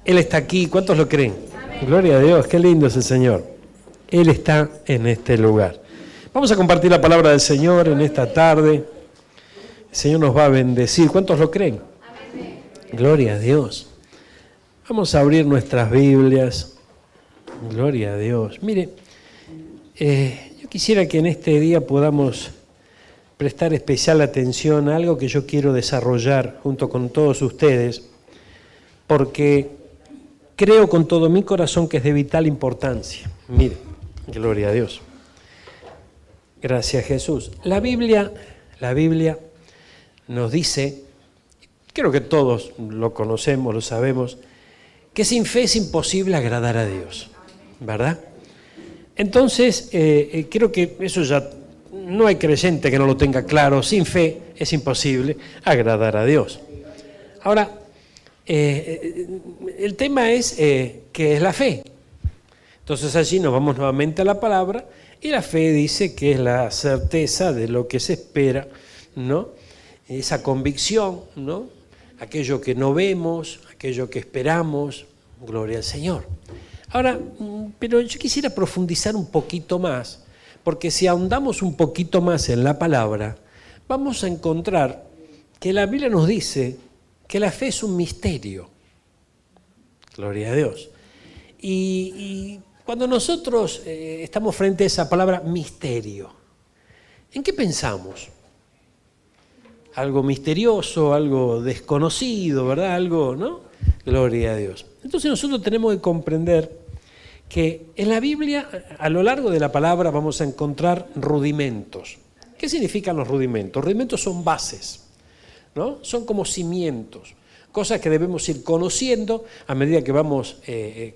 Él está aquí. ¿Cuántos lo creen? Amén. Gloria a Dios, qué lindo es el Señor. Él está en este lugar. Vamos a compartir la palabra del Señor en esta tarde. El Señor nos va a bendecir. ¿Cuántos lo creen? Amén. Gloria a Dios. Vamos a abrir nuestras Biblias. Gloria a Dios. Mire, yo quisiera que en este día podamos prestar especial atención a algo que yo quiero desarrollar junto con todos ustedes, porque creo con todo mi corazón que es de vital importancia. Mire, gloria a Dios. Gracias, Jesús. La Biblia nos dice, creo que todos lo conocemos, lo sabemos, que sin fe es imposible agradar a Dios, ¿verdad? Entonces, creo que eso ya no hay creyente que no lo tenga claro. Sin fe es imposible agradar a Dios. Ahora, el tema es ¿qué es la fe? Entonces allí nos vamos nuevamente a la palabra y la fe dice que es la certeza de lo que se espera, ¿no? Esa convicción, ¿no? Aquello que no vemos, aquello que esperamos, gloria al Señor. Ahora, pero yo quisiera profundizar un poquito más, porque si ahondamos un poquito más en la palabra, vamos a encontrar que la Biblia nos dice que la fe es un misterio. Gloria a Dios. Y cuando nosotros estamos frente a esa palabra misterio, ¿en qué pensamos? Algo misterioso, algo desconocido, ¿verdad? Algo, ¿no? Gloria a Dios. Entonces nosotros tenemos que comprender que en la Biblia, a lo largo de la palabra, vamos a encontrar rudimentos. ¿Qué significan los rudimentos? Rudimentos son bases, ¿no? Son como cimientos, cosas que debemos ir conociendo a medida que vamos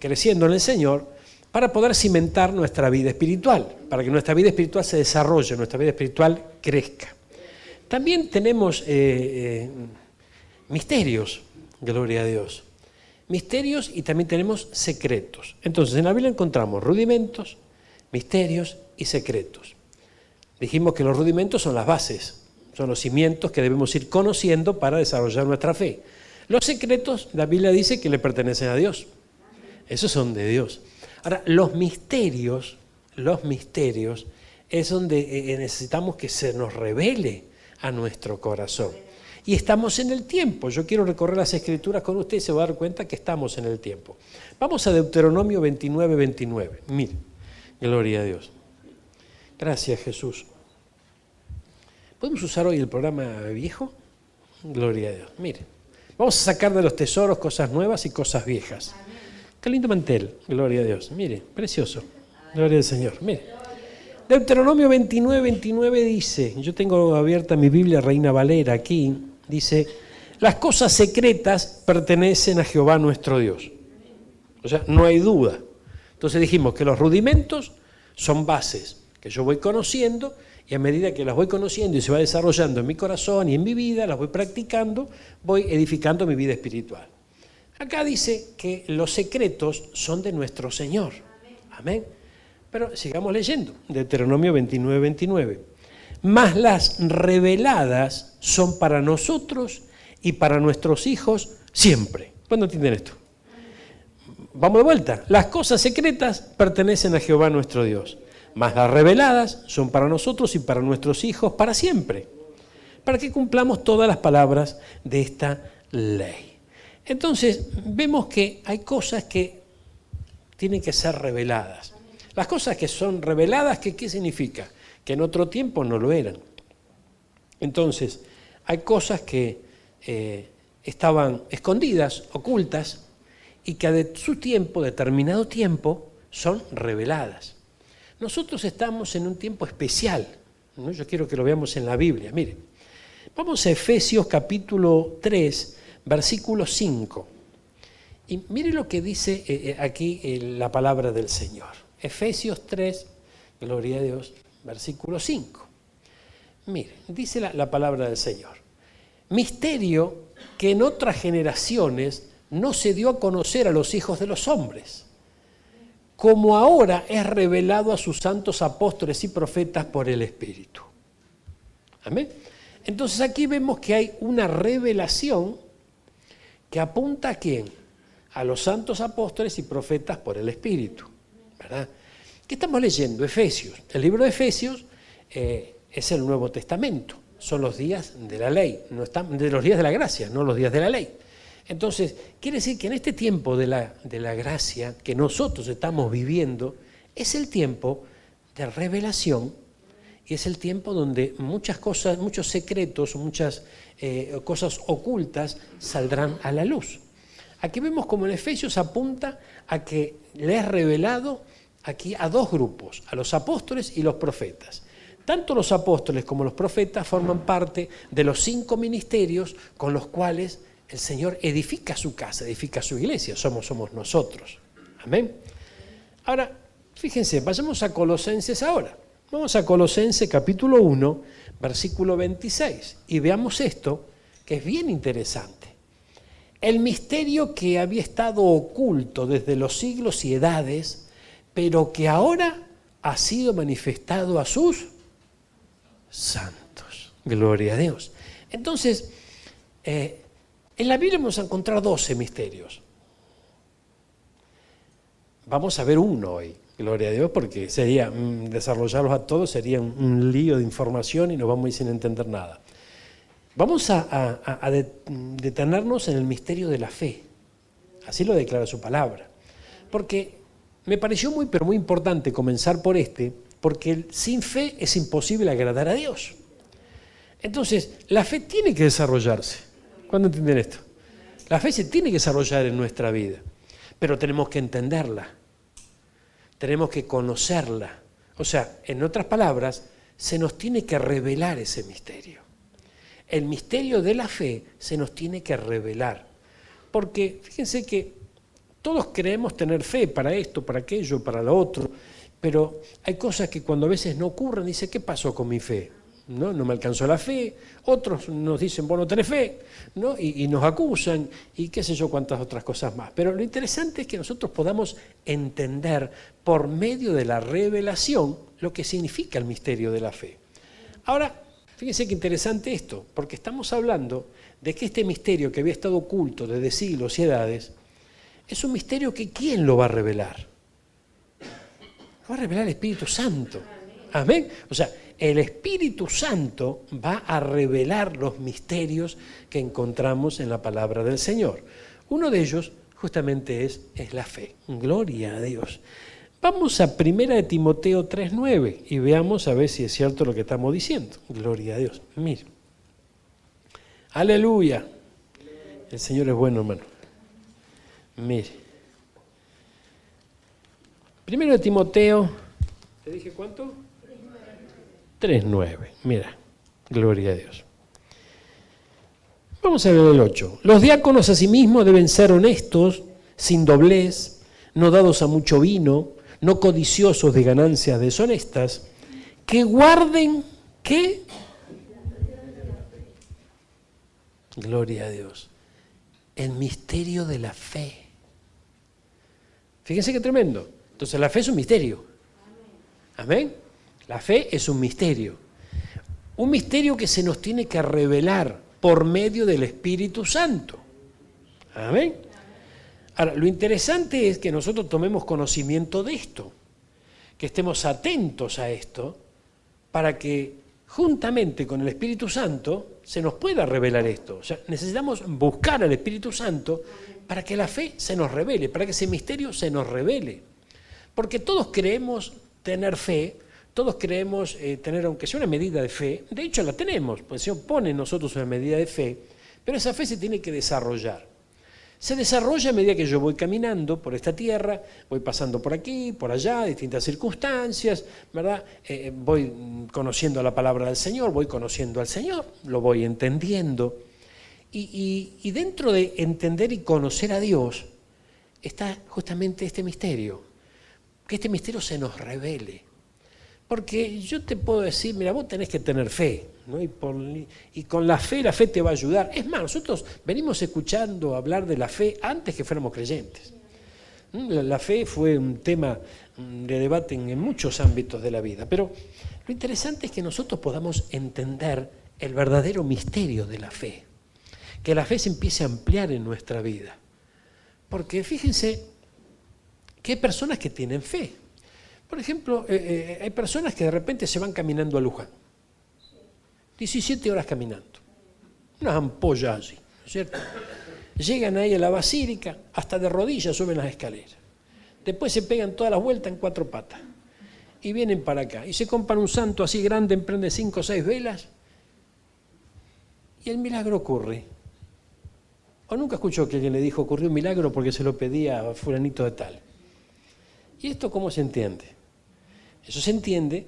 creciendo en el Señor para poder cimentar nuestra vida espiritual, para que nuestra vida espiritual se desarrolle, nuestra vida espiritual crezca. También tenemos misterios, gloria a Dios. Misterios y también tenemos secretos. Entonces, en la Biblia encontramos rudimentos, misterios y secretos. Dijimos que los rudimentos son las bases, son los cimientos que debemos ir conociendo para desarrollar nuestra fe. Los secretos, la Biblia dice que le pertenecen a Dios. Esos son de Dios. Ahora, los misterios es donde necesitamos que se nos revele a nuestro corazón. Y estamos en el tiempo. Yo quiero recorrer las Escrituras con usted y se va a dar cuenta que estamos en el tiempo. Vamos a Deuteronomio 29:29. Mire, gloria a Dios. Gracias, Jesús. ¿Podemos usar hoy el programa viejo? Gloria a Dios. Mire, vamos a sacar de los tesoros cosas nuevas y cosas viejas. Qué lindo mantel, gloria a Dios. Mire, precioso. Gloria al Señor. Mire. Deuteronomio 29:29 dice, yo tengo abierta mi Biblia Reina Valera aquí, dice, las cosas secretas pertenecen a Jehová nuestro Dios. O sea, no hay duda. Entonces dijimos que los rudimentos son bases que yo voy conociendo y a medida que las voy conociendo y se va desarrollando en mi corazón y en mi vida, las voy practicando, voy edificando mi vida espiritual. Acá dice que los secretos son de nuestro Señor. Amén. Pero sigamos leyendo, Deuteronomio 29:29. Mas las reveladas son para nosotros y para nuestros hijos siempre. ¿Cuándo entienden esto? Vamos de vuelta. Las cosas secretas pertenecen a Jehová nuestro Dios. Mas las reveladas son para nosotros y para nuestros hijos para siempre. Para que cumplamos todas las palabras de esta ley. Entonces, vemos que hay cosas que tienen que ser reveladas. Las cosas que son reveladas, ¿qué significa? Que en otro tiempo no lo eran. Entonces, hay cosas que estaban escondidas, ocultas, y que a su tiempo, determinado tiempo, son reveladas. Nosotros estamos en un tiempo especial, ¿no? Yo quiero que lo veamos en la Biblia. Mire, vamos a Efesios capítulo 3, versículo 5. Y mire lo que dice aquí la palabra del Señor. Efesios 3, gloria a Dios, versículo 5. Mire, dice la palabra del Señor. Misterio que en otras generaciones no se dio a conocer a los hijos de los hombres, como ahora es revelado a sus santos apóstoles y profetas por el Espíritu. Amén. Entonces aquí vemos que hay una revelación que apunta ¿a quién? a los santos apóstoles y profetas por el Espíritu, ¿verdad? ¿Qué estamos leyendo? Efesios. El libro de Efesios es el Nuevo Testamento, son los días de la ley, no están, de los días de la gracia, no los días de la ley. Entonces, quiere decir que en este tiempo de la gracia que nosotros estamos viviendo, es el tiempo de revelación y es el tiempo donde muchas cosas, muchos secretos, muchas cosas ocultas saldrán a la luz. Aquí vemos como en Efesios apunta a que le es revelado aquí a dos grupos, a los apóstoles y los profetas. Tanto los apóstoles como los profetas forman parte de los 5 ministerios con los cuales el Señor edifica su casa, edifica su iglesia, somos nosotros. Amén. Ahora, fíjense, vayamos a Colosenses ahora. Vamos a Colosenses capítulo 1, versículo 26, y veamos esto, que es bien interesante. El misterio que había estado oculto desde los siglos y edades, pero que ahora ha sido manifestado a sus santos. Gloria a Dios. Entonces, en la Biblia vamos a encontrar 12 misterios. Vamos a ver uno hoy, gloria a Dios, porque sería desarrollarlos a todos, sería un lío de información y nos vamos a ir sin entender nada. Vamos a detenernos en el misterio de la fe. Así lo declara su palabra. Porque me pareció muy, pero muy importante comenzar por porque sin fe es imposible agradar a Dios. Entonces, la fe tiene que desarrollarse. ¿Cuándo entienden esto? La fe se tiene que desarrollar en nuestra vida, pero tenemos que entenderla, tenemos que conocerla. O sea, en otras palabras, se nos tiene que revelar ese misterio. El misterio de la fe se nos tiene que revelar, porque fíjense que todos creemos tener fe para esto, para aquello, para lo otro, pero hay cosas que cuando a veces no ocurren, dice, ¿qué pasó con mi fe? No me alcanzó la fe, otros nos dicen, vos no tenés fe, ¿no? Y nos acusan, y qué sé yo cuántas otras cosas más. Pero lo interesante es que nosotros podamos entender por medio de la revelación lo que significa el misterio de la fe. Ahora, fíjense qué interesante esto, porque estamos hablando de que este misterio que había estado oculto desde siglos y edades, es un misterio que ¿quién lo va a revelar? Lo va a revelar el Espíritu Santo. Amén. O sea, el Espíritu Santo va a revelar los misterios que encontramos en la palabra del Señor. Uno de ellos justamente es la fe. Gloria a Dios. Vamos a 1 Timoteo 3:9 y veamos a ver si es cierto lo que estamos diciendo. Gloria a Dios. Mire. Aleluya. El Señor es bueno, hermano. Mire. 1 Timoteo, ¿te dije cuánto? 3:9. Mira, gloria a Dios. Vamos a ver el 8. Los diáconos asimismo deben ser honestos, sin doblez, no dados a mucho vino, no codiciosos de ganancias deshonestas, que guarden, ¿qué? Gloria a Dios. El misterio de la fe. Fíjense qué tremendo. Entonces la fe es un misterio. Amén. La fe es un misterio que se nos tiene que revelar por medio del Espíritu Santo. Amén. Ahora, lo interesante es que nosotros tomemos conocimiento de esto, que estemos atentos a esto, para que juntamente con el Espíritu Santo se nos pueda revelar esto. O sea, necesitamos buscar al Espíritu Santo para que la fe se nos revele, para que ese misterio se nos revele. Porque todos creemos tener fe, todos creemos tener, aunque sea una medida de fe, de hecho la tenemos, pues el Señor pone en nosotros una medida de fe, pero esa fe se tiene que desarrollar. Se desarrolla a medida que yo voy caminando por esta tierra, voy pasando por aquí, por allá, distintas circunstancias, ¿verdad? Voy conociendo la palabra del Señor, voy conociendo al Señor, lo voy entendiendo. Y dentro de entender y conocer a Dios está justamente este misterio, que este misterio se nos revele. Porque yo te puedo decir, mira, vos tenés que tener fe, ¿no? Y con la fe te va a ayudar. Es más, nosotros venimos escuchando hablar de la fe antes que fuéramos creyentes. La fe fue un tema de debate en muchos ámbitos de la vida, pero lo interesante es que nosotros podamos entender el verdadero misterio de la fe, que la fe se empiece a ampliar en nuestra vida. Porque fíjense que hay personas que tienen fe. Por ejemplo, hay personas que de repente se van caminando a Luján. 17 horas caminando. Unas ampollas allí, ¿no es cierto? Llegan ahí a la basílica, hasta de rodillas suben las escaleras. Después se pegan todas las vueltas en 4 patas. Y vienen para acá. Y se compran un santo así grande, emprende 5 o 6 velas. Y el milagro ocurre. O nunca escuchó que alguien le dijo, ocurrió un milagro porque se lo pedía a fulanito de tal. ¿Y esto cómo se entiende? Eso se entiende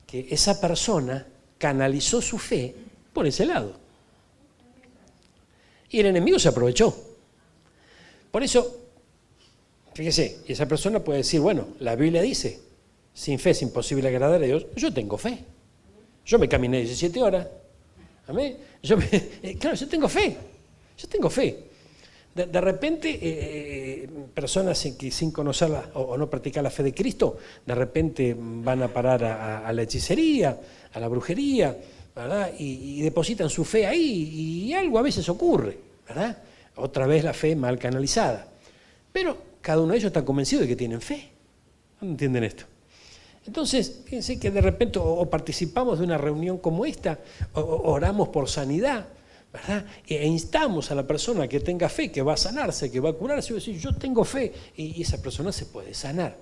que esa persona canalizó su fe por ese lado. Y el enemigo se aprovechó. Por eso, fíjese, esa persona puede decir, bueno, la Biblia dice, sin fe es imposible agradar a Dios. Yo tengo fe. Yo me caminé 17 horas. ¿Amén? Claro, yo tengo fe. Yo tengo fe. De repente, personas sin conocerla o no practicar la fe de Cristo, de repente van a parar a la hechicería, a la brujería, ¿verdad? Y depositan su fe ahí y algo a veces ocurre, ¿verdad? Otra vez la fe mal canalizada. Pero cada uno de ellos está convencido de que tienen fe. ¿No entienden esto? Entonces, fíjense que de repente o participamos de una reunión como esta, o oramos por sanidad, ¿verdad? E instamos a la persona que tenga fe, que va a sanarse, que va a curarse, y decir, yo tengo fe, y esa persona se puede sanar.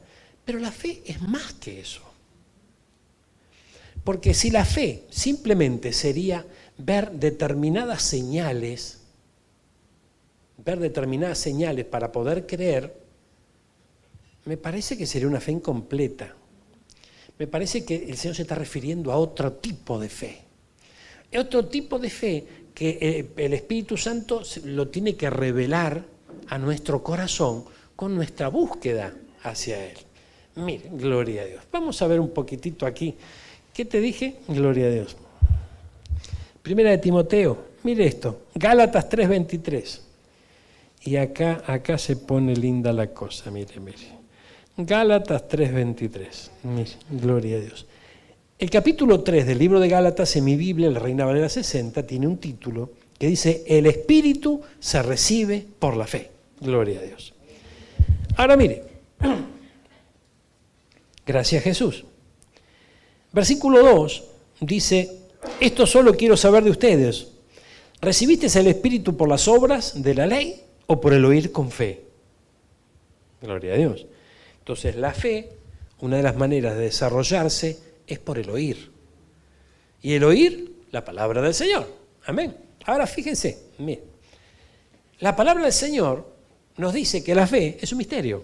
Pero la fe es más que eso. Porque si la fe simplemente sería ver determinadas señales para poder creer, me parece que sería una fe incompleta. Me parece que el Señor se está refiriendo a otro tipo de fe. Otro tipo de fe que el Espíritu Santo lo tiene que revelar a nuestro corazón con nuestra búsqueda hacia Él. Miren, gloria a Dios. Vamos a ver un poquitito aquí. ¿Qué te dije? Gloria a Dios. Primera de Timoteo, mire esto, Gálatas 3:23. Y acá se pone linda la cosa, mire. Gálatas 3:23, mire, gloria a Dios. El capítulo 3 del libro de Gálatas en mi Biblia, la Reina Valera 60, tiene un título que dice, el Espíritu se recibe por la fe. Gloria a Dios. Ahora mire, gracias Jesús. Versículo 2 dice, esto solo quiero saber de ustedes. ¿Recibiste el Espíritu por las obras de la ley o por el oír con fe? Gloria a Dios. Entonces la fe, una de las maneras de desarrollarse es por el oír. Y el oír, la palabra del Señor. Amén. Ahora fíjense, miren, la palabra del Señor nos dice que la fe es un misterio.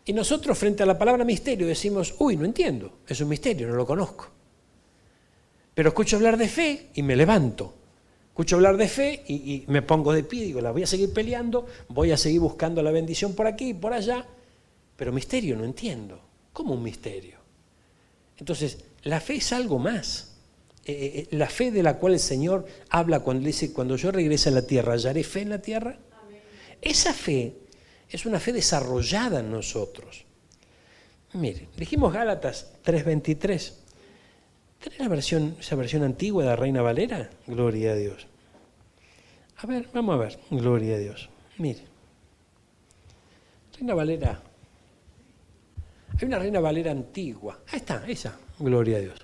Y nosotros frente a la palabra misterio decimos, uy, no entiendo, es un misterio, no lo conozco. Pero escucho hablar de fe y me levanto. Escucho hablar de fe y me pongo de pie y digo, la voy a seguir peleando, voy a seguir buscando la bendición por aquí y por allá, pero misterio no entiendo. ¿Cómo un misterio? Entonces, la fe es algo más. La fe de la cual el Señor habla cuando dice, cuando yo regrese a la tierra, ¿hallaré fe en la tierra? Amén. Esa fe es una fe desarrollada en nosotros. Miren, dijimos Gálatas 3:23. ¿Tenés esa versión antigua de la Reina Valera? Gloria a Dios. A ver, vamos a ver. Gloria a Dios. Mire. Reina Valera. Hay una Reina Valera antigua. Ahí está, esa. Gloria a Dios.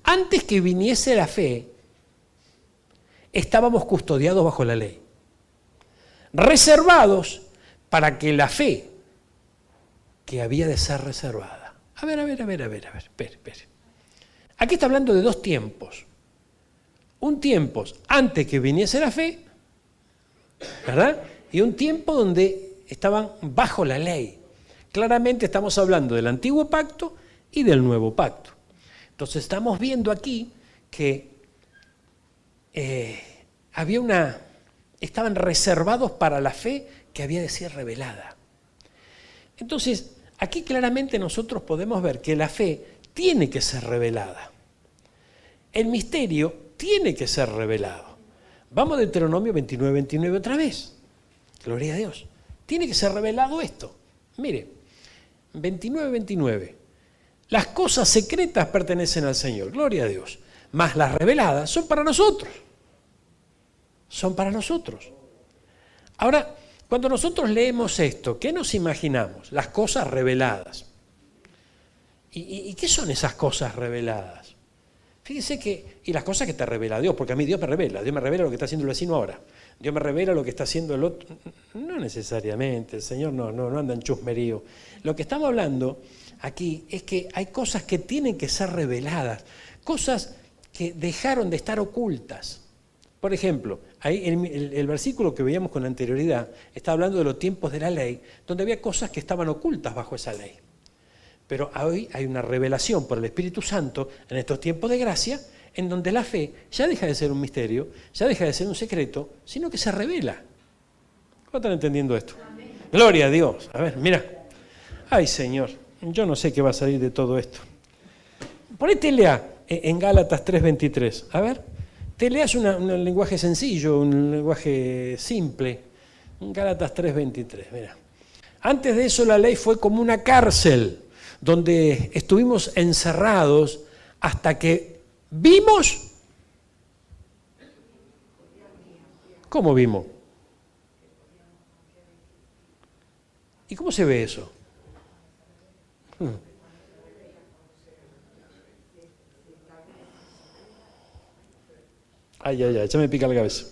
Antes que viniese la fe, estábamos custodiados bajo la ley. Reservados para que la fe que había de ser reservada. A ver, espere. Aquí está hablando de 2 tiempos. Un tiempo antes que viniese la fe, ¿verdad? Y un tiempo donde estaban bajo la ley. Claramente estamos hablando del antiguo pacto y del nuevo pacto. Entonces estamos viendo aquí que estaban reservados para la fe que había de ser revelada. Entonces, aquí claramente nosotros podemos ver que la fe tiene que ser revelada. El misterio tiene que ser revelado. Vamos a Deuteronomio 29:29 otra vez. Gloria a Dios. Tiene que ser revelado esto. Mire, 29:29. Las cosas secretas pertenecen al Señor, gloria a Dios. Mas las reveladas son para nosotros. Son para nosotros. Ahora, Cuando nosotros leemos esto, ¿qué nos imaginamos? Las cosas reveladas. ¿Y qué son esas cosas reveladas? Fíjese que, y las cosas que te revela Dios, porque a mí Dios me revela lo que está haciendo el vecino ahora. Dios me revela lo que está haciendo el otro. No necesariamente, el Señor no anda en chusmerío. Lo que estamos hablando aquí es que hay cosas que tienen que ser reveladas, cosas que dejaron de estar ocultas. Por ejemplo, ahí el versículo que veíamos con anterioridad está hablando de los tiempos de la ley, donde había cosas que estaban ocultas bajo esa ley. Pero hoy hay una revelación por el Espíritu Santo en estos tiempos de gracia, en donde la fe ya deja de ser un misterio, ya deja de ser un secreto, sino que se revela. ¿Cómo están entendiendo esto? Amén. Gloria a Dios. A ver, mira. Ay, Señor, yo no sé qué va a salir de todo esto. Por ahí te lea en Gálatas 3:23. A ver, te leas un lenguaje sencillo, un lenguaje simple. Gálatas 3:23, mira. Antes de eso la ley fue como una cárcel, donde estuvimos encerrados hasta que vimos. ¿Cómo vimos? ¿Y cómo se ve eso? Ay, ya me pica la cabeza.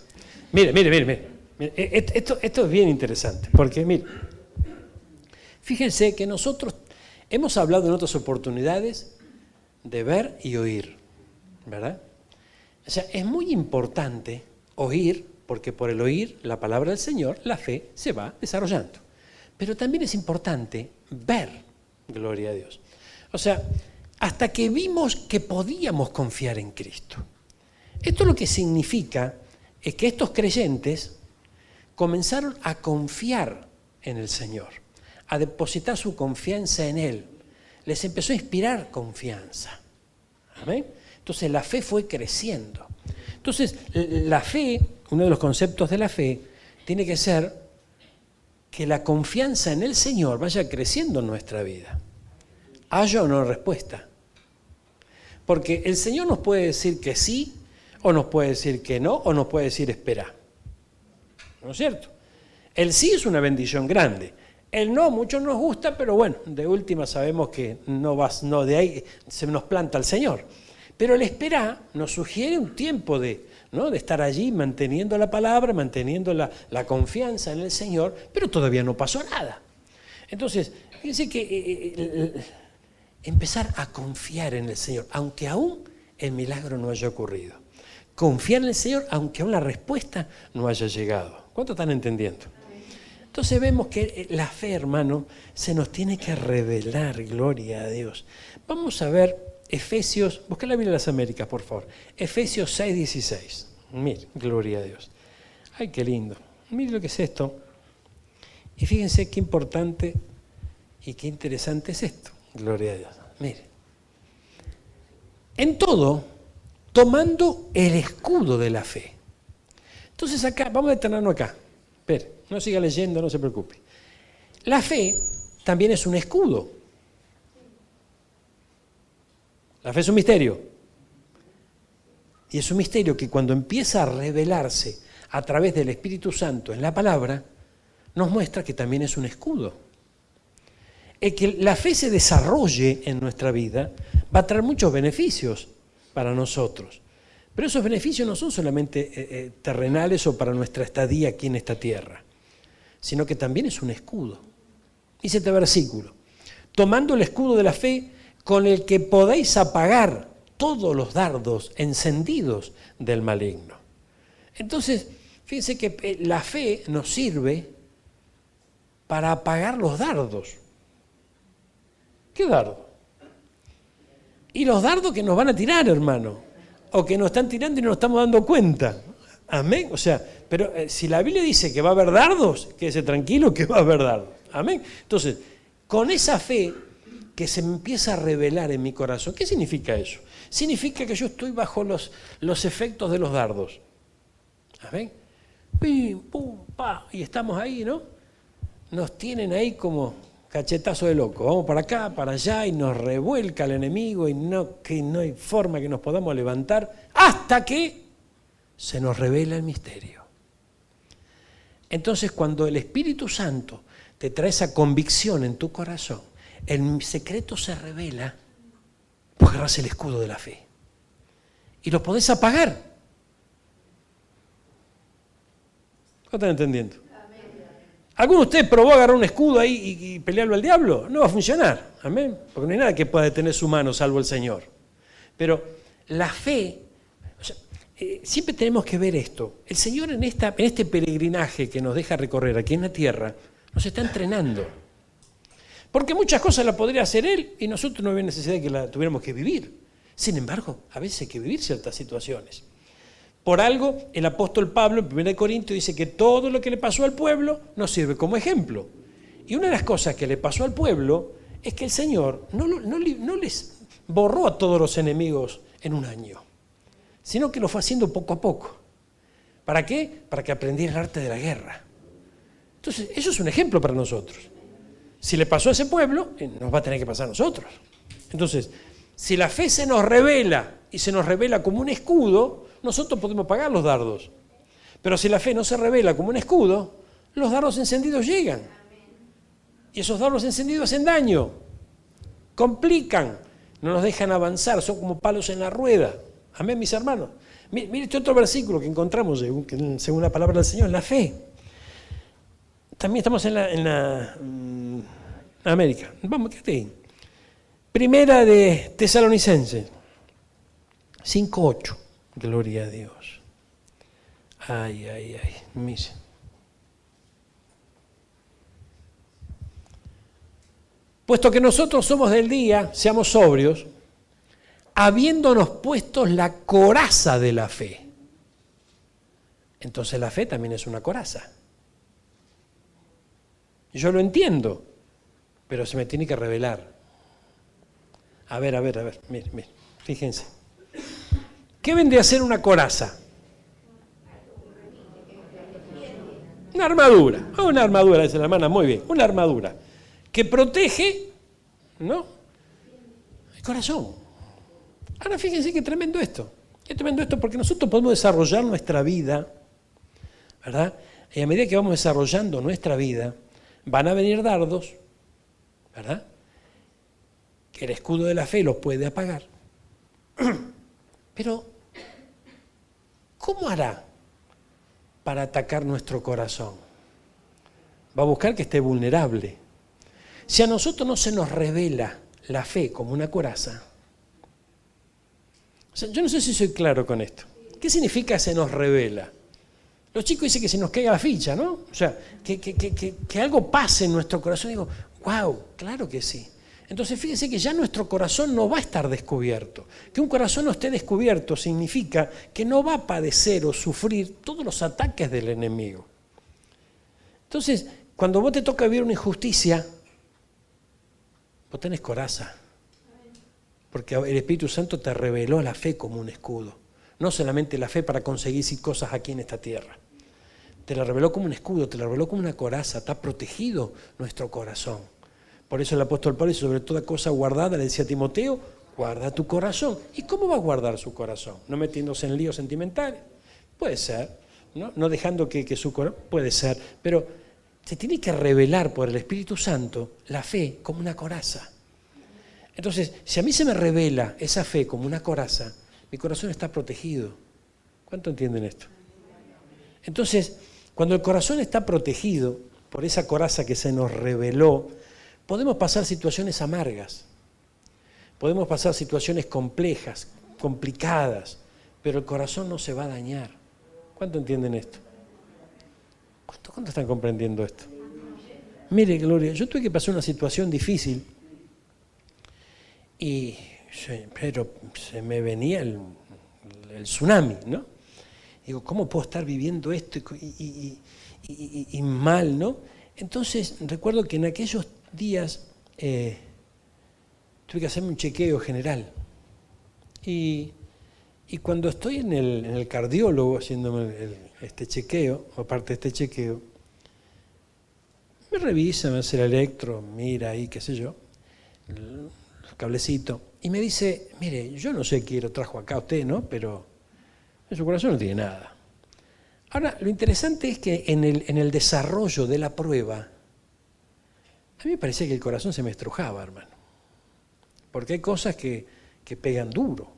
Mire. Esto es bien interesante, porque mire, fíjense que nosotros hemos hablado en otras oportunidades de ver y oír, ¿verdad? O sea, es muy importante oír, porque por el oír la palabra del Señor, la fe se va desarrollando. Pero también es importante ver, gloria a Dios. O sea, hasta que vimos que podíamos confiar en Cristo. Esto lo que significa es que estos creyentes comenzaron a confiar en el Señor, a depositar su confianza en Él. Les empezó a inspirar confianza. ¿Amén? Entonces la fe fue creciendo. Entonces la fe, uno de los conceptos de la fe, tiene que ser que la confianza en el Señor vaya creciendo en nuestra vida. ¿Haya o no respuesta? Porque el Señor nos puede decir que sí, o nos puede decir que no, o nos puede decir espera. ¿No es cierto? El sí es una bendición grande. El no, mucho nos gusta, pero bueno, de última sabemos que no de ahí se nos planta el Señor. Pero el esperar nos sugiere un tiempo de estar allí manteniendo la palabra, manteniendo la confianza en el Señor, pero todavía no pasó nada. Entonces, fíjense que empezar a confiar en el Señor, aunque aún el milagro no haya ocurrido. Confiar en el Señor, aunque aún la respuesta no haya llegado. ¿Cuánto están entendiendo? Entonces vemos que la fe, hermano, se nos tiene que revelar, gloria a Dios. Vamos a ver Efesios, busca la Biblia de las Américas, por favor. Efesios 6:16. Mire, gloria a Dios. Ay, qué lindo. Mire lo que es esto. Y fíjense qué importante y qué interesante es esto. Gloria a Dios. Mire. En todo, tomando el escudo de la fe. Entonces acá, vamos a detenernos acá. Espere, no siga leyendo, no se preocupe. La fe también es un escudo. La fe es un misterio. Y es un misterio que cuando empieza a revelarse a través del Espíritu Santo en la palabra, nos muestra que también es un escudo. El que la fe se desarrolle en nuestra vida va a traer muchos beneficios para nosotros. Pero esos beneficios no son solamente terrenales o para nuestra estadía aquí en esta tierra, sino que también es un escudo. Dice este versículo, tomando el escudo de la fe con el que podéis apagar todos los dardos encendidos del maligno. Entonces, fíjense que la fe nos sirve para apagar los dardos. ¿Qué dardo? Y los dardos que nos van a tirar, hermano, o que nos están tirando y no nos estamos dando cuenta. Amén. O sea, pero si la Biblia dice que va a haber dardos, quédese tranquilo que va a haber dardos. Amén. Entonces, con esa fe que se me empieza a revelar en mi corazón, ¿qué significa eso? Significa que yo estoy bajo los efectos de los dardos. Amén. Pim, pum, pa, y estamos ahí, ¿no? Nos tienen ahí como cachetazo de loco. Vamos para acá, para allá, y nos revuelca el enemigo, que no hay forma que nos podamos levantar hasta que se nos revela el misterio. Entonces, cuando el Espíritu Santo te trae esa convicción en tu corazón, el secreto se revela, pues agarrás el escudo de la fe y lo podés apagar. ¿No están entendiendo? ¿Alguno de ustedes probó agarrar un escudo ahí y pelearlo al diablo? No va a funcionar, amén, porque no hay nada que pueda detener su mano salvo el Señor. Pero la fe, o sea, siempre tenemos que ver esto. El Señor en este peregrinaje que nos deja recorrer aquí en la tierra, nos está entrenando. Porque muchas cosas las podría hacer Él y nosotros no había necesidad de que las tuviéramos que vivir. Sin embargo, a veces hay que vivir ciertas situaciones. Por algo, el apóstol Pablo en 1 Corintios dice que todo lo que le pasó al pueblo nos sirve como ejemplo. Y una de las cosas que le pasó al pueblo es que el Señor no les borró a todos los enemigos en un año, sino que lo fue haciendo poco a poco. ¿Para qué? Para que aprendiera el arte de la guerra. Entonces, eso es un ejemplo para nosotros. Si le pasó a ese pueblo, nos va a tener que pasar a nosotros. Entonces, si la fe se nos revela y se nos revela como un escudo, nosotros podemos pagar los dardos. Pero si la fe no se revela como un escudo, los dardos encendidos llegan. Y esos dardos encendidos hacen daño, complican, no nos dejan avanzar, son como palos en la rueda. Amén, mis hermanos. Mire este otro versículo que encontramos según la palabra del Señor, la fe. También estamos en la América. Vamos, quédate ahí. Primera de Tesalonicenses 5:8. Gloria a Dios. Ay. Mire. Puesto que nosotros somos del día, seamos sobrios, habiéndonos puestos la coraza de la fe. Entonces la fe también es una coraza. Yo lo entiendo, pero se me tiene que revelar. A ver, mire, fíjense. ¿Qué vendría a ser una coraza? Una armadura, dice la hermana, muy bien, una armadura que protege, ¿no?, el corazón. Ahora fíjense qué tremendo esto. Qué tremendo esto porque nosotros podemos desarrollar nuestra vida, ¿verdad? Y a medida que vamos desarrollando nuestra vida, van a venir dardos, ¿verdad?, que el escudo de la fe los puede apagar. Pero, ¿cómo hará para atacar nuestro corazón? Va a buscar que esté vulnerable. Si a nosotros no se nos revela la fe como una coraza, o sea, yo no sé si soy claro con esto. ¿Qué significa se nos revela? Los chicos dicen que se nos caiga la ficha, ¿no? O sea, que algo pase en nuestro corazón. Y digo, wow, claro que sí. Entonces fíjense que ya nuestro corazón no va a estar descubierto. Que un corazón no esté descubierto significa que no va a padecer o sufrir todos los ataques del enemigo. Entonces, cuando vos te toca vivir una injusticia, vos tenés coraza. Porque el Espíritu Santo te reveló la fe como un escudo. No solamente la fe para conseguir cosas aquí en esta tierra. Te la reveló como un escudo, te la reveló como una coraza. Está protegido nuestro corazón. Por eso el apóstol Pablo dice, sobre toda cosa guardada, le decía a Timoteo, guarda tu corazón. ¿Y cómo va a guardar su corazón? ¿No metiéndose en líos sentimentales? Puede ser, ¿no? No dejando que su corazón... Puede ser, pero se tiene que revelar por el Espíritu Santo la fe como una coraza. Entonces, si a mí se me revela esa fe como una coraza, mi corazón está protegido. ¿Cuánto entienden esto? Entonces, cuando el corazón está protegido por esa coraza que se nos reveló, podemos pasar situaciones amargas, podemos pasar situaciones complejas, complicadas, pero el corazón no se va a dañar. ¿Cuánto entienden esto? ¿Cuánto están comprendiendo esto? Mire, Gloria, yo tuve que pasar una situación difícil pero se me venía el tsunami, ¿no? Digo, ¿cómo puedo estar viviendo esto y mal, ¿no? Entonces, recuerdo que en aquellos días tuve que hacerme un chequeo general. Y cuando estoy en el cardiólogo haciéndome este chequeo, o parte de este chequeo, me revisa, me hace el electro, mira ahí, qué sé yo, el cablecito, y me dice, mire, yo no sé qué lo trajo acá usted, ¿no? Pero en su corazón no tiene nada. Ahora, lo interesante es que en el desarrollo de la prueba, a mí me parecía que el corazón se me estrujaba, hermano. Porque hay cosas que pegan duro.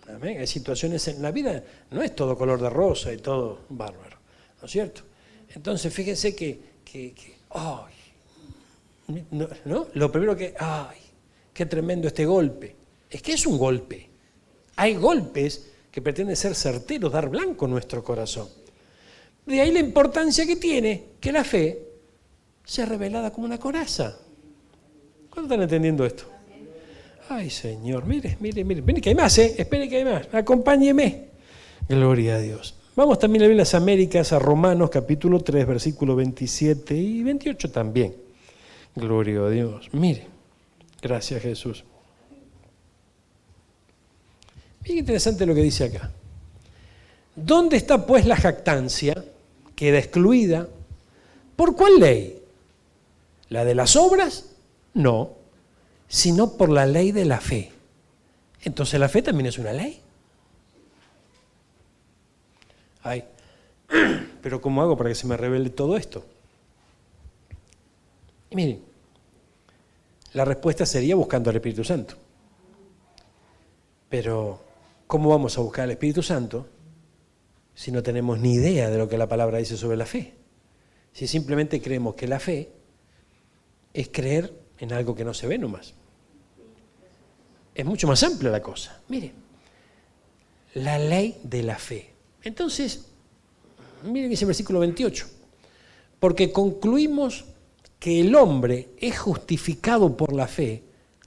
¿Amén? Hay situaciones en la vida, no es todo color de rosa y todo bárbaro, ¿no es cierto? Entonces, fíjense que ¡ay! ¿No? Lo primero que, ¡ay! ¡Qué tremendo este golpe! Es que es un golpe. Hay golpes que pretenden ser certeros, dar blanco en nuestro corazón. De ahí la importancia que tiene que la fe sea revelada como una coraza. ¿Cuántos están entendiendo esto? Ay, Señor, mire, que hay más, espere que hay más, acompáñeme. Gloria a Dios. Vamos también a ver las Américas, a Romanos capítulo 3, versículo 27 y 28 también. Gloria a Dios. Mire, gracias Jesús. Bien interesante lo que dice acá. ¿Dónde está pues la jactancia? Queda excluida. ¿Por cuál ley? ¿La de las obras? No, sino por la ley de la fe. Entonces la fe también es una ley. Ay, pero ¿cómo hago para que se me revele todo esto? Y miren, la respuesta sería buscando al Espíritu Santo. Pero, ¿cómo vamos a buscar al Espíritu Santo si no tenemos ni idea de lo que la palabra dice sobre la fe? Si simplemente creemos que la fe es creer en algo que no se ve nomás. Es mucho más amplia la cosa. Mire, la ley de la fe. Entonces, miren ese versículo 28. Porque concluimos que el hombre es justificado por la fe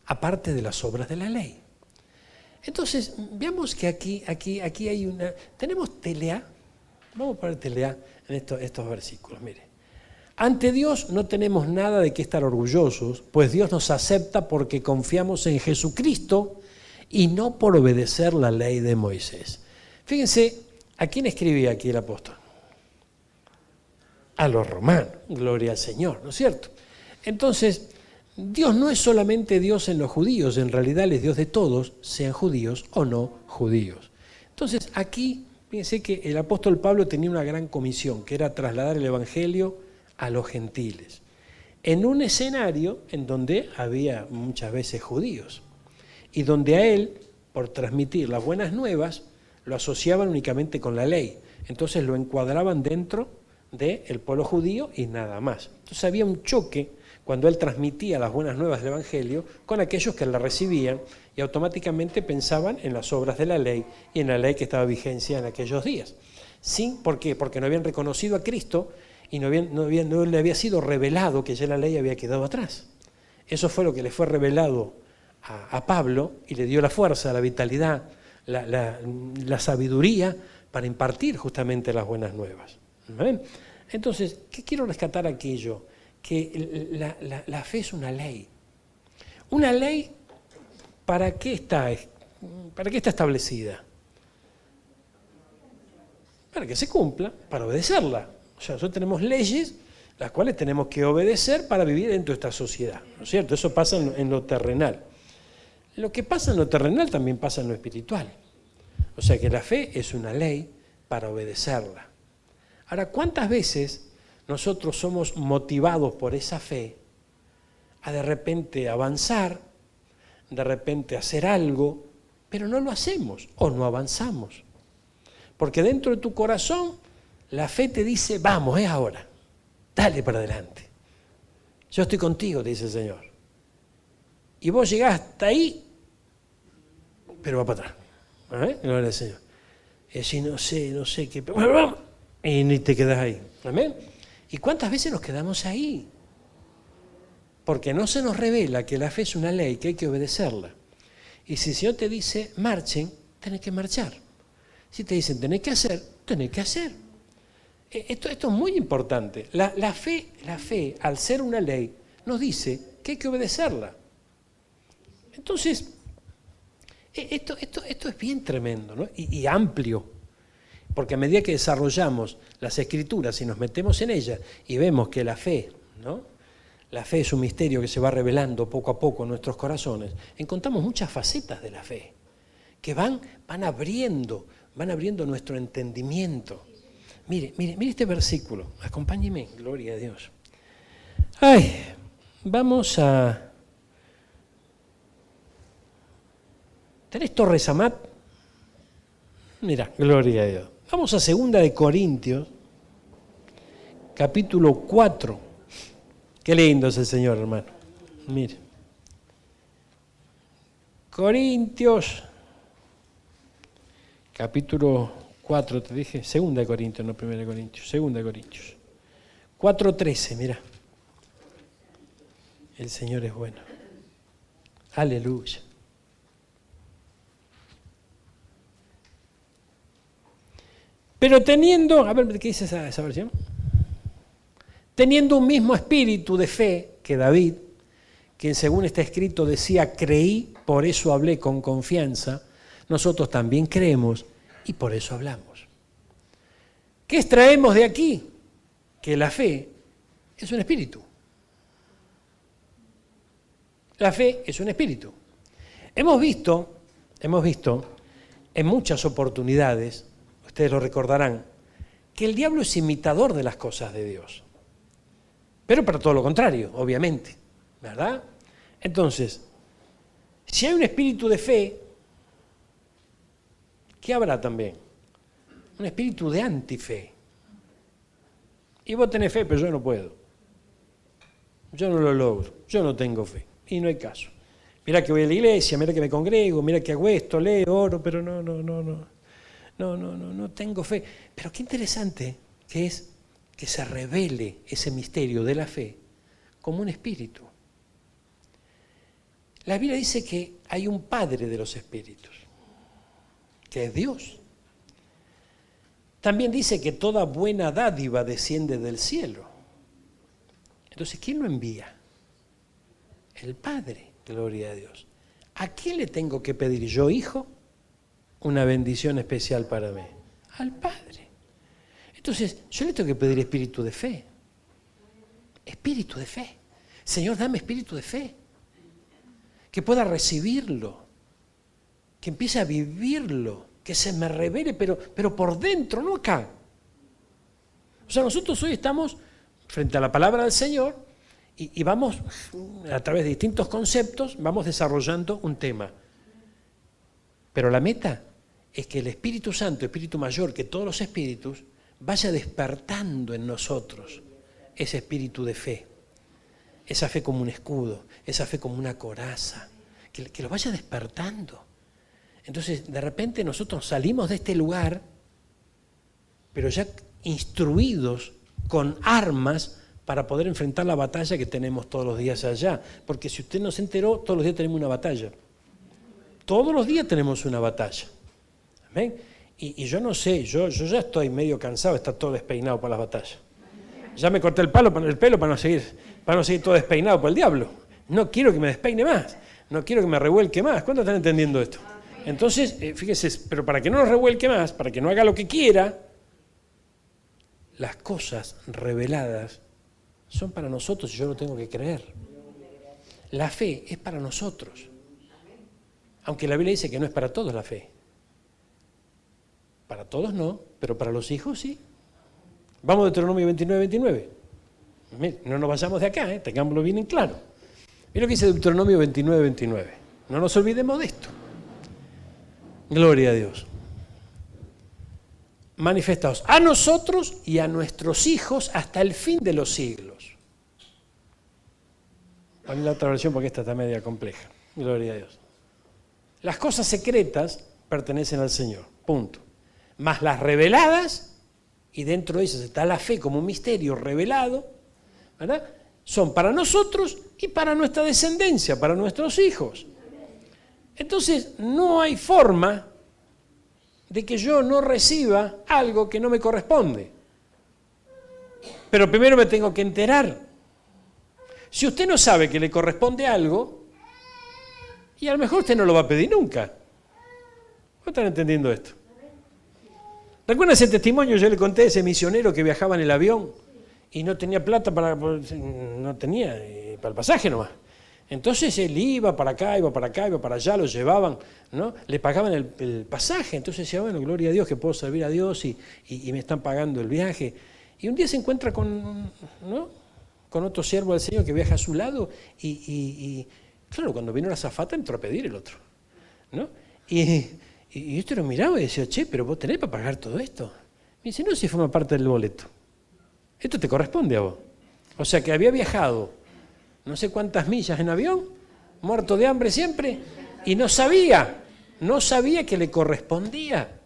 aparte de las obras de la ley. Entonces, veamos que aquí hay una... ¿Tenemos telea? Vamos a poner telea en estos versículos, mire. Ante Dios no tenemos nada de qué estar orgullosos, pues Dios nos acepta porque confiamos en Jesucristo y no por obedecer la ley de Moisés. Fíjense, ¿a quién escribía aquí el apóstol? A los romanos, gloria al Señor, ¿no es cierto? Entonces, Dios no es solamente Dios en los judíos, en realidad Él es Dios de todos, sean judíos o no judíos. Entonces, aquí, fíjense que el apóstol Pablo tenía una gran comisión, que era trasladar el evangelio a los gentiles, en un escenario en donde había muchas veces judíos, y donde a él, por transmitir las buenas nuevas, lo asociaban únicamente con la ley. Entonces lo encuadraban dentro del pueblo judío y nada más. Entonces había un choque cuando él transmitía las buenas nuevas del Evangelio con aquellos que la recibían y automáticamente pensaban en las obras de la ley y en la ley que estaba en vigencia en aquellos días. ¿Por qué? Porque no habían reconocido a Cristo y no le había sido revelado que ya la ley había quedado atrás. Eso fue lo que le fue revelado a Pablo y le dio la fuerza, la vitalidad, la sabiduría para impartir justamente las buenas nuevas. ¿Ven? Entonces, ¿qué quiero rescatar aquello? Que la fe es una ley. ¿Una ley para qué está establecida? Para que se cumpla, para obedecerla. O sea, nosotros tenemos leyes las cuales tenemos que obedecer para vivir dentro de esta sociedad, ¿no es cierto? Eso pasa en lo terrenal. Lo que pasa en lo terrenal también pasa en lo espiritual. O sea que la fe es una ley para obedecerla. Ahora, ¿cuántas veces nosotros somos motivados por esa fe a de repente avanzar, de repente hacer algo, pero no lo hacemos o no avanzamos? Porque dentro de tu corazón la fe te dice, vamos, es ahora, dale para adelante. Yo estoy contigo, te dice el Señor. Y vos llegás hasta ahí, pero va para atrás. Gloria al Señor. Y así no sé qué. Bueno, vamos. Y ni te quedas ahí. ¿Amén? ¿Y cuántas veces nos quedamos ahí? Porque no se nos revela que la fe es una ley, que hay que obedecerla. Y si el Señor te dice, marchen, tenés que marchar. Si te dicen, tenés que hacer, tenés que hacer. Esto es muy importante. La fe, al ser una ley, nos dice que hay que obedecerla. Entonces, esto es bien tremendo, ¿no? y amplio, porque a medida que desarrollamos las Escrituras y nos metemos en ellas y vemos que la fe, ¿no? La fe es un misterio que se va revelando poco a poco en nuestros corazones, encontramos muchas facetas de la fe que van abriendo nuestro entendimiento. Mire este versículo. Acompáñeme, gloria a Dios. Ay, vamos a... ¿Tenés Torres Amat? Mira, gloria a Dios. Vamos a 2 de Corintios, capítulo 4. Qué lindo es el Señor, hermano. Mire. Corintios, capítulo 4, te dije, 2 de Corintios, no 1 de Corintios, 2 de Corintios. 4:13, mira. El Señor es bueno. Aleluya. Pero teniendo, a ver, ¿qué dice esa versión? Teniendo un mismo espíritu de fe que David, quien según está escrito decía, creí, por eso hablé con confianza, nosotros también creemos y por eso hablamos. ¿Qué extraemos de aquí? Que la fe es un espíritu. La fe es un espíritu. Hemos visto en muchas oportunidades, ustedes lo recordarán, que el diablo es imitador de las cosas de Dios. Pero para todo lo contrario, obviamente, ¿verdad? Entonces, si hay un espíritu de fe, ¿qué habrá también? Un espíritu de antife. Y vos tenés fe, pero yo no puedo. Yo no lo logro, yo no tengo fe. Y no hay caso. Mira que voy a la iglesia, mira que me congrego, mira que hago esto, leo, oro, pero no tengo fe. Pero qué interesante que es que se revele ese misterio de la fe como un espíritu. La Biblia dice que hay un padre de los espíritus, que es Dios. También dice que toda buena dádiva desciende del cielo. Entonces, ¿quién lo envía? El Padre, gloria a Dios. ¿A quién le tengo que pedir yo, hijo, una bendición especial para mí? Al Padre. Entonces, yo le tengo que pedir espíritu de fe. Espíritu de fe. Señor, dame espíritu de fe. Que pueda recibirlo. Que empiece a vivirlo. Que se me revele, pero por dentro, no acá. O sea, nosotros hoy estamos frente a la palabra del Señor y vamos, a través de distintos conceptos, vamos desarrollando un tema. Pero la meta es que el Espíritu Santo, Espíritu Mayor, que todos los espíritus, vaya despertando en nosotros ese espíritu de fe, esa fe como un escudo, esa fe como una coraza, que lo vaya despertando. Entonces, de repente nosotros salimos de este lugar, pero ya instruidos con armas para poder enfrentar la batalla que tenemos todos los días allá. Porque si usted no se enteró, todos los días tenemos una batalla. Todos los días tenemos una batalla. ¿Ven? Y yo no sé, yo ya estoy medio cansado de estar todo despeinado por las batallas. Ya me corté el pelo para no seguir todo despeinado por el diablo. No quiero que me despeine más, no quiero que me revuelque más. ¿Cuántos están entendiendo esto? Entonces, fíjese, pero para que no nos revuelque más, para que no haga lo que quiera, las cosas reveladas son para nosotros y yo lo tengo que creer. La fe es para nosotros. Aunque la Biblia dice que no es para todos la fe. Para todos no, pero para los hijos sí. Vamos a Deuteronomio 29. No nos vayamos de acá, tengámoslo bien en claro. Mira lo que dice Deuteronomio 29. No nos olvidemos de esto. Gloria a Dios. Manifestados a nosotros y a nuestros hijos hasta el fin de los siglos. Poné la otra versión porque esta está media compleja. Gloria a Dios. Las cosas secretas pertenecen al Señor, punto. Más las reveladas, y dentro de ellas está la fe como un misterio revelado, ¿verdad? Son para nosotros y para nuestra descendencia, para nuestros hijos. Entonces, no hay forma de que yo no reciba algo que no me corresponde. Pero primero me tengo que enterar. Si usted no sabe que le corresponde algo, y a lo mejor usted no lo va a pedir nunca. ¿Cómo están entendiendo esto? ¿Recuerdan ese testimonio? Yo le conté a ese misionero que viajaba en el avión y no tenía plata para el pasaje nomás. Entonces él iba para acá, iba para acá, iba para allá, lo llevaban, ¿no? Le pagaban el pasaje. Entonces decía, bueno, gloria a Dios que puedo servir a Dios y me están pagando el viaje. Y un día se encuentra con, ¿no?, con otro siervo del Señor que viaja a su lado y claro, cuando vino la azafata entró a pedir el otro, ¿no? Y esto lo miraba y decía, che, pero vos tenés para pagar todo esto. Me dice, no, si forma parte del boleto. Esto te corresponde a vos. O sea que había viajado no sé cuántas millas en avión, muerto de hambre siempre, y no sabía que le correspondía.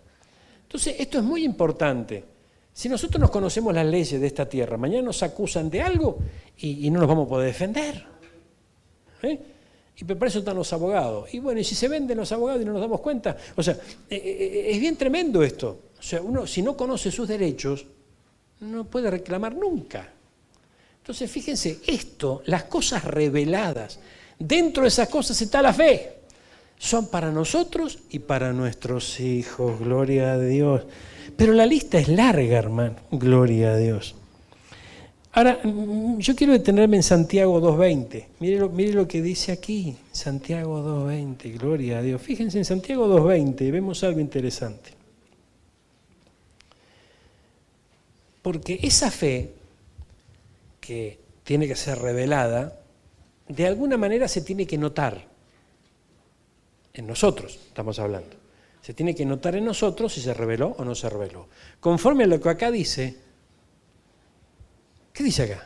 Entonces, esto es muy importante. Si nosotros nos conocemos las leyes de esta tierra, mañana nos acusan de algo y no nos vamos a poder defender. Y para eso están los abogados. Y bueno, y si se venden los abogados y no nos damos cuenta. O sea, es bien tremendo esto. O sea, uno si no conoce sus derechos, no puede reclamar nunca. Entonces, fíjense, las cosas reveladas, dentro de esas cosas está la fe. Son para nosotros y para nuestros hijos, gloria a Dios. Pero la lista es larga, hermano, gloria a Dios. Ahora, yo quiero detenerme en Santiago 2.20. Mire lo que dice aquí, Santiago 2.20, gloria a Dios. Fíjense, en Santiago 2.20 vemos algo interesante. Porque esa fe que tiene que ser revelada, de alguna manera se tiene que notar. En nosotros estamos hablando. Se tiene que notar en nosotros si se reveló o no se reveló. Conforme a lo que acá dice, ¿qué dice acá?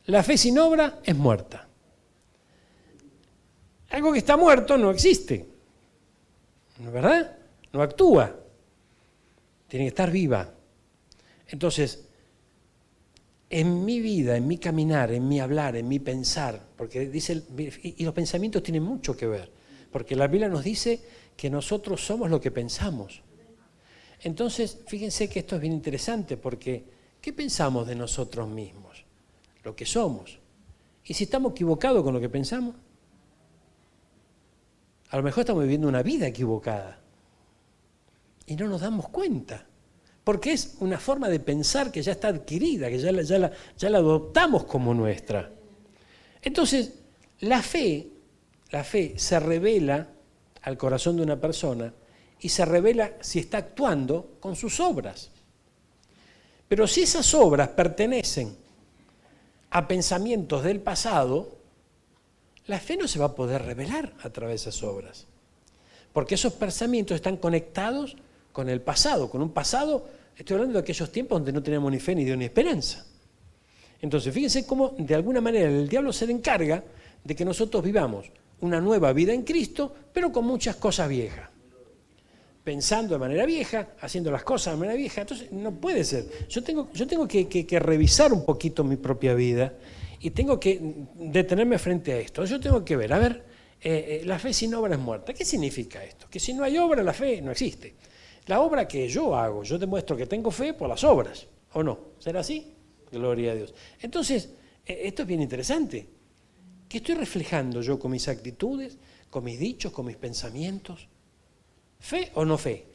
La fe sin obra es muerta. Algo que está muerto no existe, ¿no es verdad? No actúa. Tiene que estar viva. Entonces, en mi vida, en mi caminar, en mi hablar, en mi pensar, porque dice, y los pensamientos tienen mucho que ver, porque la Biblia nos dice que nosotros somos lo que pensamos. Entonces, fíjense que esto es bien interesante, porque ¿qué pensamos de nosotros mismos? Lo que somos. ¿Y si estamos equivocados con lo que pensamos? A lo mejor estamos viviendo una vida equivocada y no nos damos cuenta. Porque es una forma de pensar que ya está adquirida, que ya la adoptamos como nuestra. Entonces, la fe se revela al corazón de una persona y se revela si está actuando con sus obras. Pero si esas obras pertenecen a pensamientos del pasado, la fe no se va a poder revelar a través de esas obras. Porque esos pensamientos están conectados con el pasado, con un pasado. Estoy hablando de aquellos tiempos donde no teníamos ni fe, ni Dios, ni esperanza. Entonces, fíjense cómo de alguna manera el diablo se le encarga de que nosotros vivamos una nueva vida en Cristo, pero con muchas cosas viejas. Pensando de manera vieja, haciendo las cosas de manera vieja. Entonces, no puede ser. Yo tengo que revisar un poquito mi propia vida y tengo que detenerme frente a esto. Yo tengo que ver, la fe sin obra es muerta. ¿Qué significa esto? Que si no hay obra, la fe no existe. La obra que yo hago, yo demuestro que tengo fe por las obras, ¿o no? ¿Será así? Gloria a Dios. Entonces, esto es bien interesante. ¿Qué estoy reflejando yo con mis actitudes, con mis dichos, con mis pensamientos? ¿Fe o no fe?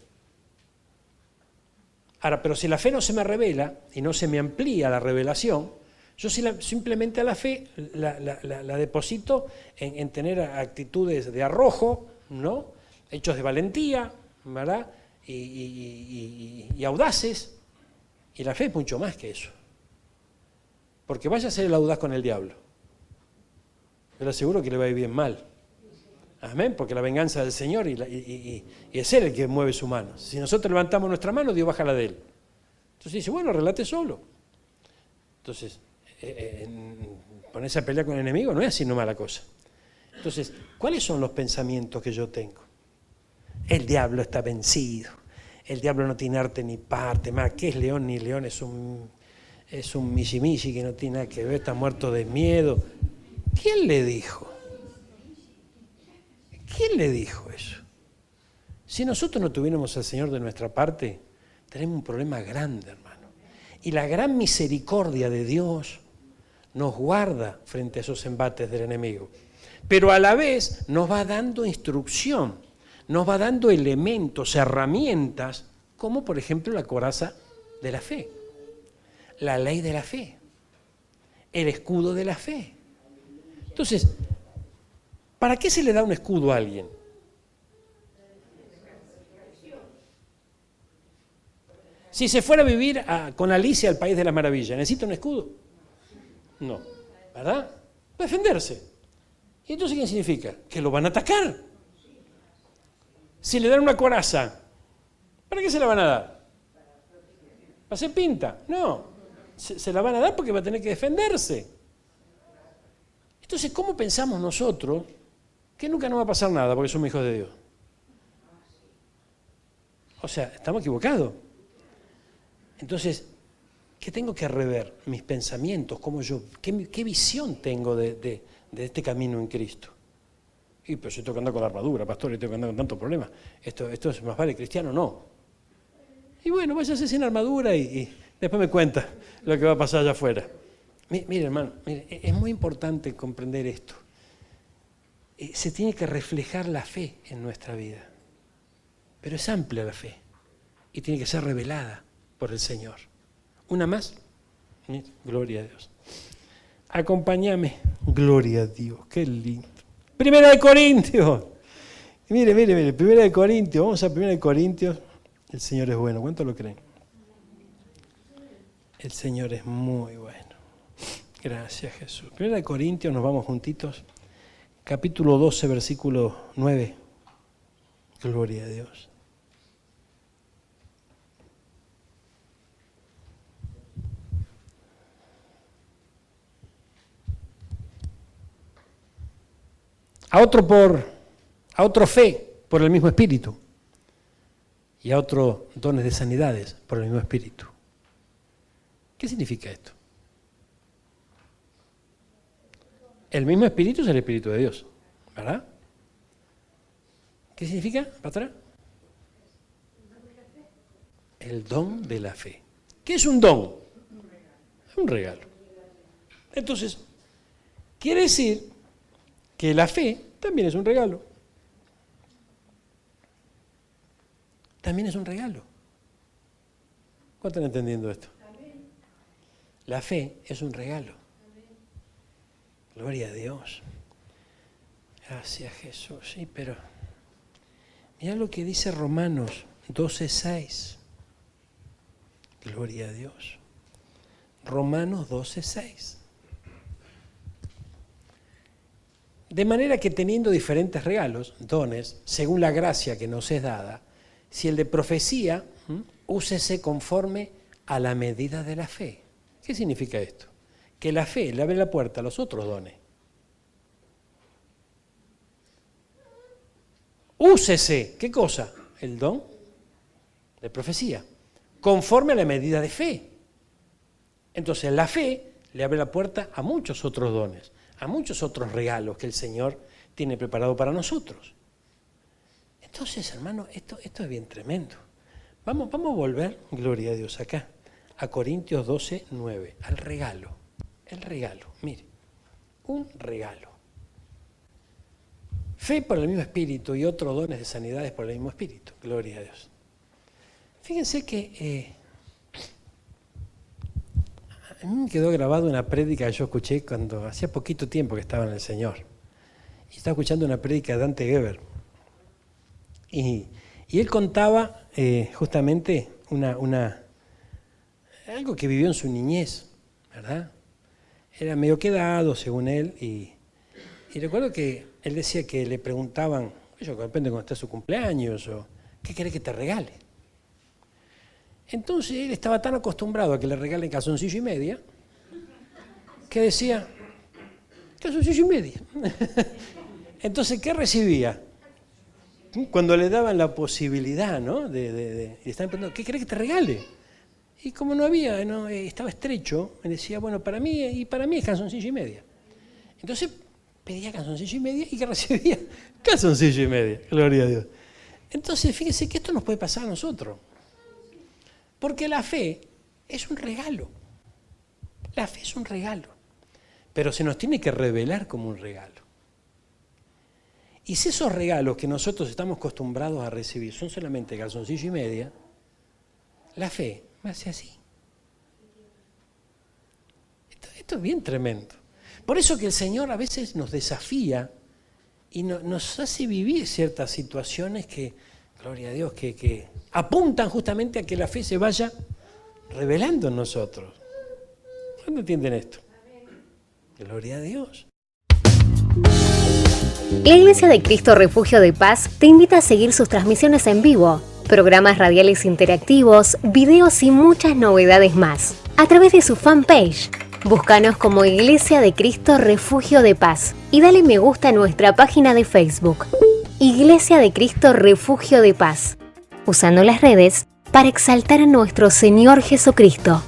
Ahora, pero si la fe no se me revela y no se me amplía la revelación, yo simplemente a la fe la deposito en tener actitudes de arrojo, ¿no? Hechos de valentía, ¿verdad? Y audaces, y la fe es mucho más que eso. Porque vaya a ser el audaz con el diablo. Yo le aseguro que le va a ir bien mal. Amén, porque la venganza del Señor y es Él el que mueve su mano. Si nosotros levantamos nuestra mano, Dios baja la de Él. Entonces dice, bueno, relate solo. Entonces, ponerse a pelear con el enemigo no es así nomás la cosa. Entonces, ¿cuáles son los pensamientos que yo tengo? El diablo está vencido. El diablo no tiene arte ni parte. Más, ¿qué es león ni león? Es un mishi que no tiene nada que ver, está muerto de miedo. ¿Quién le dijo? ¿Quién le dijo eso? Si nosotros no tuviéramos al Señor de nuestra parte, tenemos un problema grande, hermano. Y la gran misericordia de Dios nos guarda frente a esos embates del enemigo. Pero a la vez nos va dando instrucción, nos va dando elementos, herramientas, como por ejemplo la coraza de la fe, la ley de la fe, el escudo de la fe. Entonces, ¿para qué se le da un escudo a alguien? Si se fuera a vivir con Alicia al País de las Maravillas, ¿necesita un escudo? No, ¿verdad? Para defenderse. ¿Y entonces qué significa? Que lo van a atacar. Si le dan una coraza, ¿para qué se la van a dar? ¿Para hacer pinta? No, se la van a dar porque va a tener que defenderse. Entonces, ¿cómo pensamos nosotros que nunca nos va a pasar nada porque somos hijos de Dios? O sea, estamos equivocados. Entonces, ¿qué tengo que rever? Mis pensamientos, qué visión tengo de este camino en Cristo. Y pues yo tengo que andar con la armadura, pastor, y tengo que andar con tantos problemas. Esto es más vale cristiano, no. Y bueno, váyase sin armadura y después me cuenta lo que va a pasar allá afuera. Mire, hermano, es muy importante comprender esto. Se tiene que reflejar la fe en nuestra vida. Pero es amplia la fe y tiene que ser revelada por el Señor. Una más. Gloria a Dios. Acompáñame. Gloria a Dios. Qué lindo. Primera de Corintios. Mire. Primera de Corintios. Vamos a Primera de Corintios. El Señor es bueno. ¿Cuánto lo creen? El Señor es muy bueno. Gracias, Jesús. Primera de Corintios, nos vamos juntitos. Capítulo 12, versículo 9. Gloria a Dios. A otro fe por el mismo Espíritu, y a otro dones de sanidades por el mismo Espíritu. ¿Qué significa esto? El mismo Espíritu es el Espíritu de Dios, ¿verdad? ¿Qué significa, pastora? El don de la fe. ¿Qué es un don? Es un regalo. Entonces, quiere decir que la fe también es un regalo. También es un regalo. ¿Cuánto están entendiendo esto? La fe es un regalo. Gloria a Dios. Gracias, Jesús. Sí, pero mira lo que dice Romanos 12:6. Gloria a Dios. Romanos 12:6. De manera que teniendo diferentes regalos, dones, según la gracia que nos es dada, si el de profecía, úsese conforme a la medida de la fe. ¿Qué significa esto? Que la fe le abre la puerta a los otros dones. Úsese, ¿qué cosa? El don de profecía, conforme a la medida de fe. Entonces la fe le abre la puerta a muchos otros dones, a muchos otros regalos que el Señor tiene preparado para nosotros. Entonces, hermano, esto es bien tremendo. Vamos a volver, gloria a Dios, acá, a Corintios 12:9, al regalo. El regalo, mire, un regalo. Fe por el mismo Espíritu y otros dones de sanidades por el mismo Espíritu. Gloria a Dios. Fíjense que a mí me quedó grabado una prédica que yo escuché cuando hacía poquito tiempo que estaba en el Señor. Y estaba escuchando una prédica de Dante Gebel. Y él contaba justamente algo que vivió en su niñez, ¿verdad? Era medio quedado, según él, y recuerdo que él decía que le preguntaban, depende de cuando está su cumpleaños, o ¿qué querés que te regale? Entonces él estaba tan acostumbrado a que le regalen calzoncillo y media, que decía, calzoncillo y media. Entonces, ¿qué recibía? Cuando le daban la posibilidad, ¿no? Y le estaban preguntando, ¿qué querés que te regale? Y como no había, ¿no? Estaba estrecho, me decía, bueno, para mí es calzoncillo y media. Entonces pedía calzoncillo y media y que recibía calzoncillo y media, gloria a Dios. Entonces, fíjese que esto nos puede pasar a nosotros. Porque la fe es un regalo. La fe es un regalo. Pero se nos tiene que revelar como un regalo. Y si esos regalos que nosotros estamos acostumbrados a recibir son solamente calzoncillo y media, la fe me hace así. Esto es bien tremendo. Por eso que el Señor a veces nos desafía y nos hace vivir ciertas situaciones que, gloria a Dios, que apuntan justamente a que la fe se vaya revelando en nosotros. ¿Cuándo entienden esto? Gloria a Dios. La Iglesia de Cristo Refugio de Paz te invita a seguir sus transmisiones en vivo, programas radiales interactivos, videos y muchas novedades más. A través de su fanpage, búscanos como Iglesia de Cristo Refugio de Paz y dale me gusta a nuestra página de Facebook, Iglesia de Cristo Refugio de Paz, usando las redes para exaltar a nuestro Señor Jesucristo.